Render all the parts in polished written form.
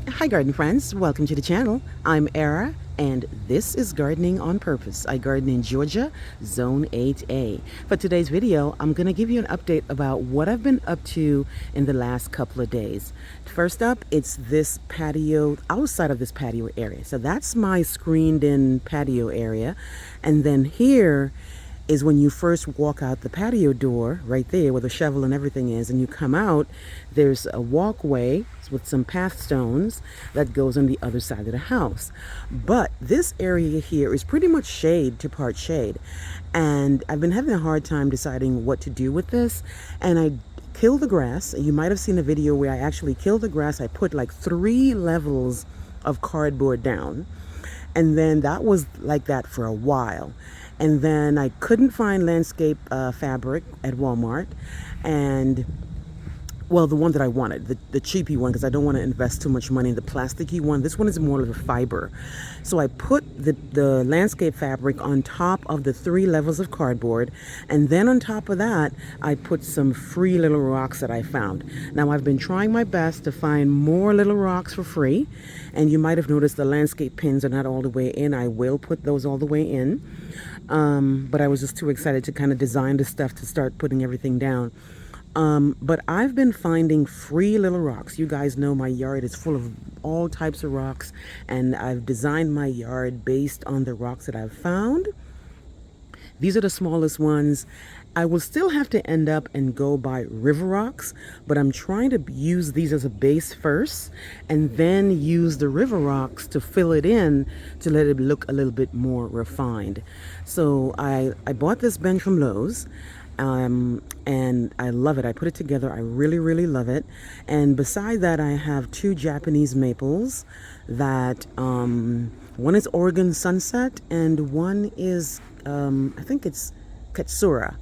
Hi garden friends, welcome to the channel. I'm Era and this is Gardening on Purpose. I garden in Georgia, Zone 8A. For today's video, I'm going to give you an update about what I've been up to in the last couple of days. First up, it's this patio, outside of this patio area. So that's my screened in patio area. And then here is when you first walk out the patio door, right there where the shovel and everything is, and you come out, there's a walkway with some path stones that goes on the other side of the house. But this area here is pretty much shade to part shade. And I've been having a hard time deciding what to do with this. And I killed the grass. You might have seen a video where I actually killed the grass. I put like 3 levels of cardboard down. And then that was like that for a while. And then I couldn't find landscape fabric at Walmart. And, well, the one that I wanted, the cheapy one, because I don't want to invest too much money in the plasticky one. This one is more of a fiber. So I put the landscape fabric on top of the 3 levels of cardboard. And then on top of that, I put some free little rocks that I found. Now, I've been trying my best to find more little rocks for free. And you might have noticed the landscape pins are not all the way in. I will put those all the way in. But I was just too excited to kind of design the stuff to start putting everything down. But I've been finding free little rocks. You guys know my yard is full of all types of rocks, and I've designed my yard based on the rocks that I've found. These are the smallest ones. I will still have to end up and go by river rocks, but I'm trying to use these as a base first and then use the river rocks to fill it in to let it look a little bit more refined. So I bought this bench from Lowe's. And I love it. I put it together. I really love it. And beside that, I have 2 Japanese maples that one is Oregon Sunset and one is I think it's Katsura.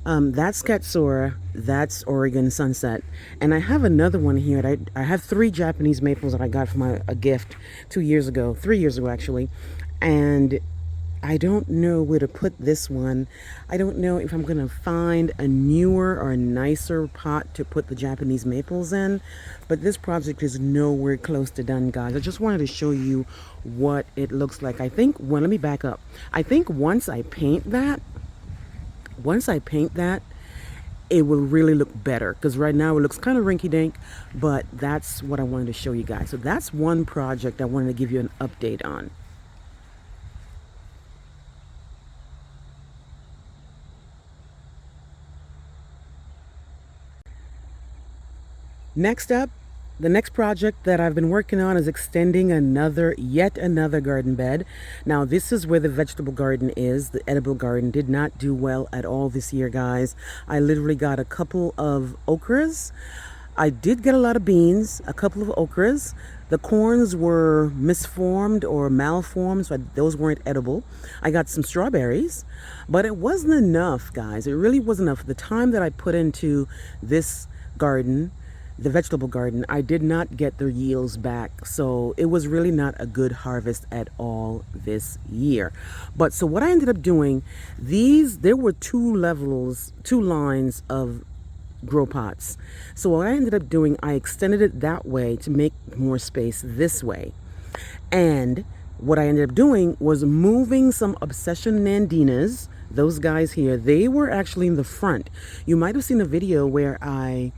That's Katsura, that's Oregon Sunset. And I have another one here. I have 3 Japanese maples that I got from a gift 3 years ago actually. And I don't know where to put this one. I don't know if I'm going to find a newer or a nicer pot to put the Japanese maples in. But this project is nowhere close to done, guys. I just wanted to show you what it looks like. I think, well, let me back up. I think once I paint that, it will really look better, because right now it looks kind of rinky-dink, but that's what I wanted to show you guys. So that's one project I wanted to give you an update on. Next up, the next project that I've been working on is extending yet another garden bed. Now, this is where the vegetable garden is. The edible garden did not do well at all this year, guys. I literally got a couple of okras. I did get a lot of beans, a couple of okras. The corns were misformed or malformed, so those weren't edible. I got some strawberries, but it wasn't enough, guys. It really wasn't enough. The time that I put into this garden, the vegetable garden, I did not get the yields back. So it was really not a good harvest at all this year. But so what I ended up doing, there were 2 lines of grow pots. So what I ended up doing, I extended it that way to make more space this way. And what I ended up doing was moving some Obsession Nandinas, those guys here. They were actually in the front. You might have seen a video where I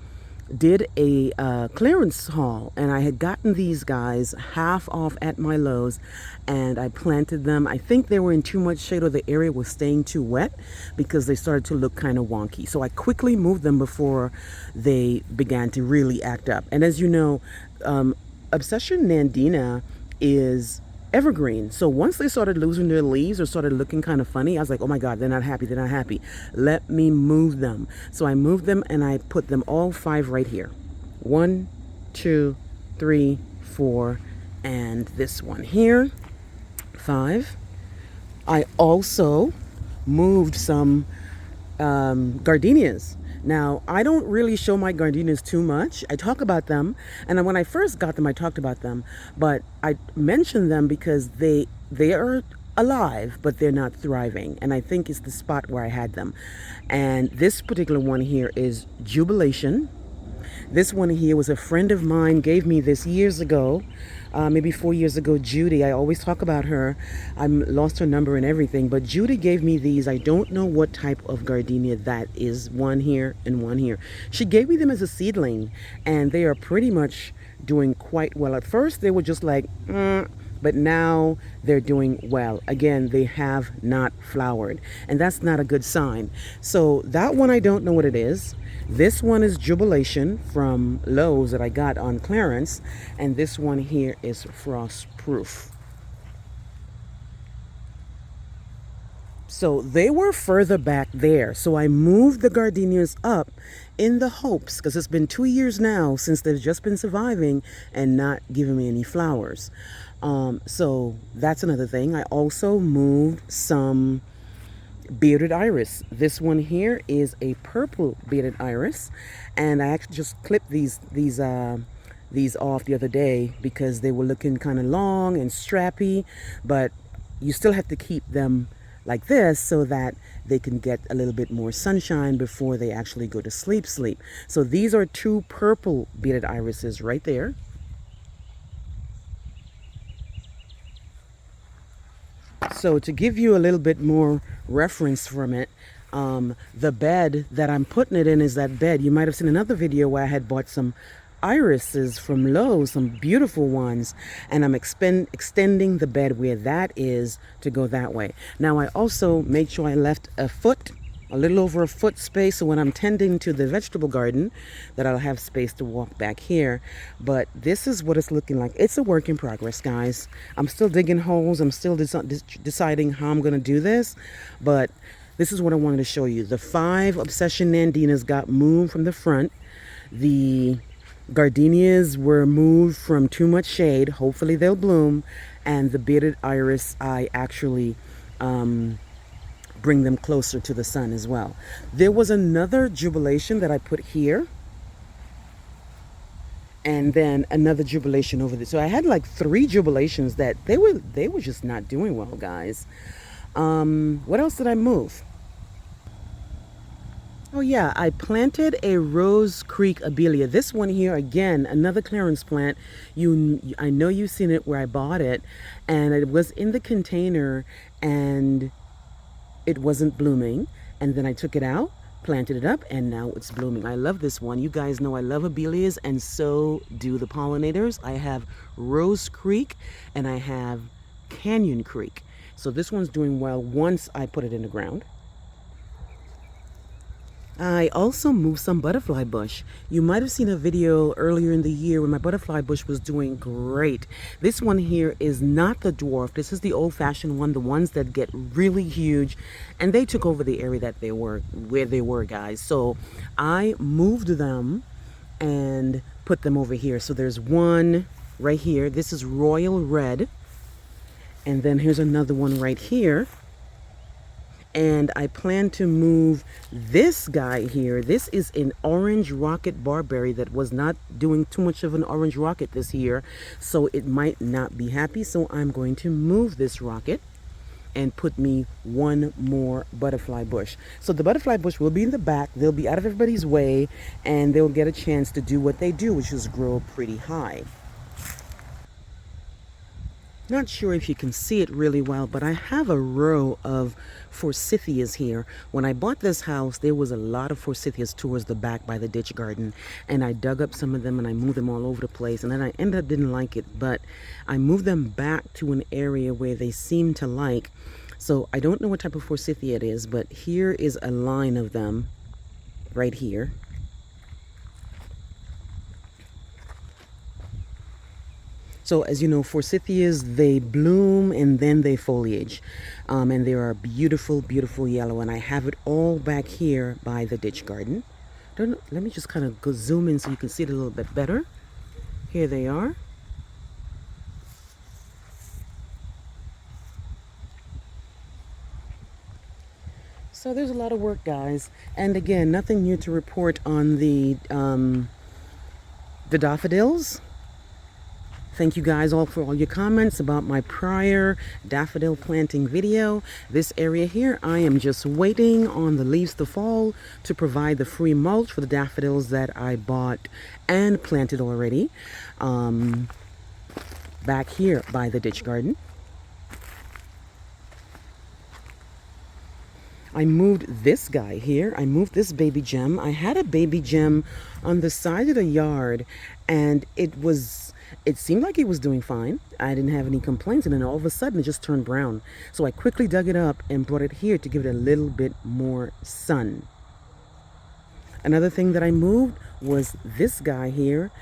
did a clearance haul, and I had gotten these guys half off at my Lowe's, and I planted them. I think they were in too much shade, or the area was staying too wet, because they started to look kind of wonky. So I quickly moved them before they began to really act up. And as you know, Obsession Nandina is evergreen. So once they started losing their leaves or started looking kind of funny, I was like, oh my God, they're not happy. Let me move them. So I moved them and I put them all 5 right here. 1, 2, 3, 4, and this one here, 5. I also moved some gardenias. Now, I don't really show my gardenias too much. I talk about them, and when I first got them, I talked about them, but I mentioned them because they are alive, but they're not thriving, and I think it's the spot where I had them. And this particular one here is Jubilation. This one here was a friend of mine gave me this years ago, maybe 4 years ago. Judy, I always talk about her. I lost her number and everything, but Judy gave me these. I don't know what type of gardenia that is. One here and one here. She gave me them as a seedling, and they are pretty much doing quite well. At first, they were just like, but now they're doing well. Again, they have not flowered, and that's not a good sign. So that one, I don't know what it is. This one is Jubilation from Lowe's that I got on clearance, and this one here is Frost Proof. So they were further back there. So I moved the gardenias up in the hopes, because it's been 2 years now since they've just been surviving and not giving me any flowers. So that's another thing. I also moved some bearded iris. This one here is a purple bearded iris, and I actually just clipped these off the other day because they were looking kind of long and strappy, but you still have to keep them like this so that they can get a little bit more sunshine before they actually go to sleep. So these are two purple bearded irises right there. So to give you a little bit more reference from it, the bed that I'm putting it in is that bed. You might have seen another video where I had bought some irises from Lowe's, some beautiful ones, and I'm extending the bed where that is to go that way. Now I also made sure I left a little over a foot space, so when I'm tending to the vegetable garden that I'll have space to walk back here. But this is what it's looking like. It's a work in progress, guys. I'm still digging holes. I'm still deciding how I'm going to do this, but this is what I wanted to show you. The 5 Obsession Nandinas got moved from the front. The gardenias were moved from too much shade. Hopefully they'll bloom. And the bearded iris, I actually bring them closer to the sun as well. There was another jubilation that I put here, and then another jubilation over there. So I had like 3 jubilations that they were just not doing well, guys. What else did I move? Oh yeah, I planted a Rose Creek Abelia. This one here, again, another clearance plant. I know you've seen it where I bought it, and it was in the container, and it wasn't blooming, and then I took it out, planted it up, and now it's blooming. I love this one. You guys know I love abelias, and so do the pollinators. I have Rose Creek and I have Canyon Creek. So this one's doing well once I put it in the ground. I also moved some butterfly bush. You might have seen a video earlier in the year when my butterfly bush was doing great. This one here is not the dwarf. This is the old-fashioned one, the ones that get really huge, and they took over the area that they were, where they were, guys. So I moved them and put them over here. So there's one right here. This is royal red, and then here's another one right here. And I plan to move this guy here. This is an orange rocket barberry that was not doing too much of an orange rocket this year, so it might not be happy. So I'm going to move this rocket and put me one more butterfly bush. So the butterfly bush will be in the back. They'll be out of everybody's way, and they'll get a chance to do what they do, which is grow pretty high. Not sure if you can see it really well, but I have a row of forsythias here. When I bought this house, there was a lot of forsythias towards the back by the ditch garden, and I dug up some of them and I moved them all over the place, and then I ended up didn't like it, but I moved them back to an area where they seem to like. So I don't know what type of forsythia it is, but here is a line of them right here. So as you know, forsythias, they bloom and then they foliage. And they are beautiful, beautiful yellow. And I have it all back here by the ditch garden. Let me just kind of go zoom in so you can see it a little bit better. Here they are. So there's a lot of work, guys. And again, nothing new to report on the daffodils. Thank you guys all for all your comments about my prior daffodil planting video. This area here, I am just waiting on the leaves to fall to provide the free mulch for the daffodils that I bought and planted already. Back here by the ditch garden. I moved this guy here. I moved this baby gem. I had a baby gem on the side of the yard, and it seemed like it was doing fine. I didn't have any complaints, and then all of a sudden it just turned brown. So I quickly dug it up and brought it here to give it a little bit more sun. Another thing that I moved was this guy here.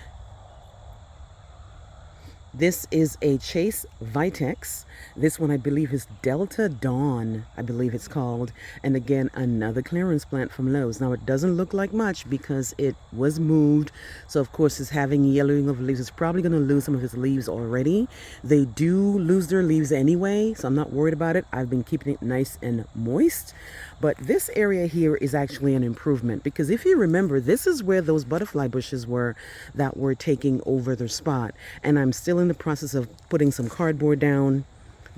This is a Chase Vitex. This one I believe is Delta Dawn, I believe it's called. And again, another clearance plant from Lowe's. Now it doesn't look like much because it was moved. So of course it's having yellowing of leaves. It's probably going to lose some of its leaves already. They do lose their leaves anyway, so I'm not worried about it. I've been keeping it nice and moist. But this area here is actually an improvement because if you remember, this is where those butterfly bushes were that were taking over their spot. And I'm still in the process of putting some cardboard down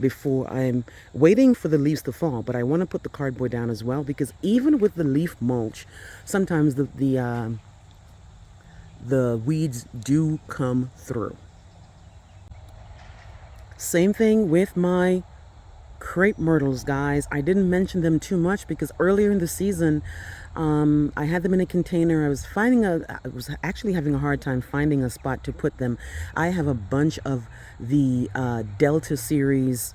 before I'm waiting for the leaves to fall. But I want to put the cardboard down as well because even with the leaf mulch, sometimes the weeds do come through. Same thing with my crepe myrtles, guys. I didn't mention them too much because earlier in the season I had them in a container. I was actually having a hard time finding a spot to put them. I have a bunch of the Delta series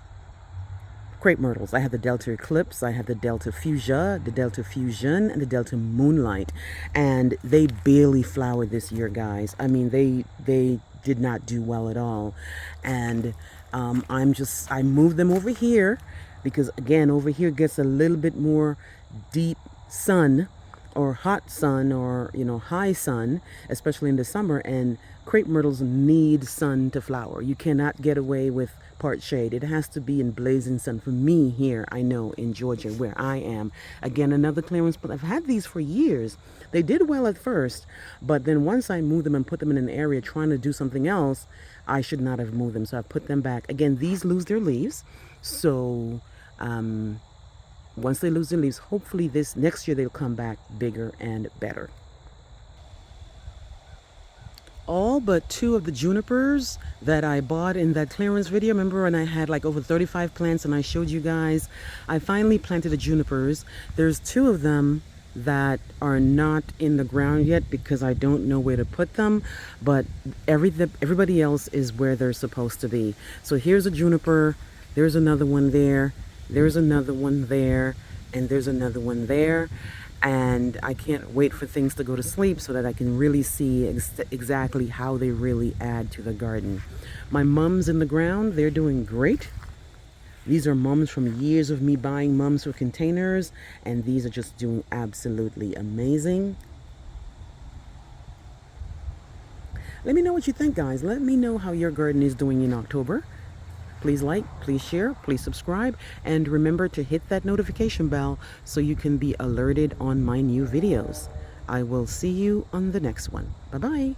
crepe myrtles. I have the Delta Eclipse, I have the Delta Fuchsia, the Delta Fusion, and the Delta Moonlight, and they barely flowered this year, guys. I mean, they did not do well at all. And I moved them over here because again, over here gets a little bit more deep sun or hot sun or, you know, high sun, especially in the summer, and crepe myrtles need sun to flower. You cannot get away with part shade. It has to be in blazing sun. For me here, I know in Georgia where I am, again, another clearance, but I've had these for years. They did well at first, but then once I moved them and put them in an area trying to do something else, I should not have moved them. So I put them back. Again, these lose their leaves. So once they lose their leaves, hopefully this next year they'll come back bigger and better. All but 2 of the junipers that I bought in that clearance video. Remember when I had like over 35 plants and I showed you guys? I finally planted the junipers. There's 2 of them that are not in the ground yet because I don't know where to put them, but everybody else is where they're supposed to be. So here's a juniper, there's another one there, there's another one there, and there's another one there. And I can't wait for things to go to sleep so that I can really see exactly how they really add to the garden. My mums in the ground, they're doing great. These are mums from years of me buying mums for containers, and these are just doing absolutely amazing. Let me know what you think, guys. Let me know how your garden is doing in October. Please like, please share, please subscribe, and remember to hit that notification bell so you can be alerted on my new videos. I will see you on the next one. Bye-bye.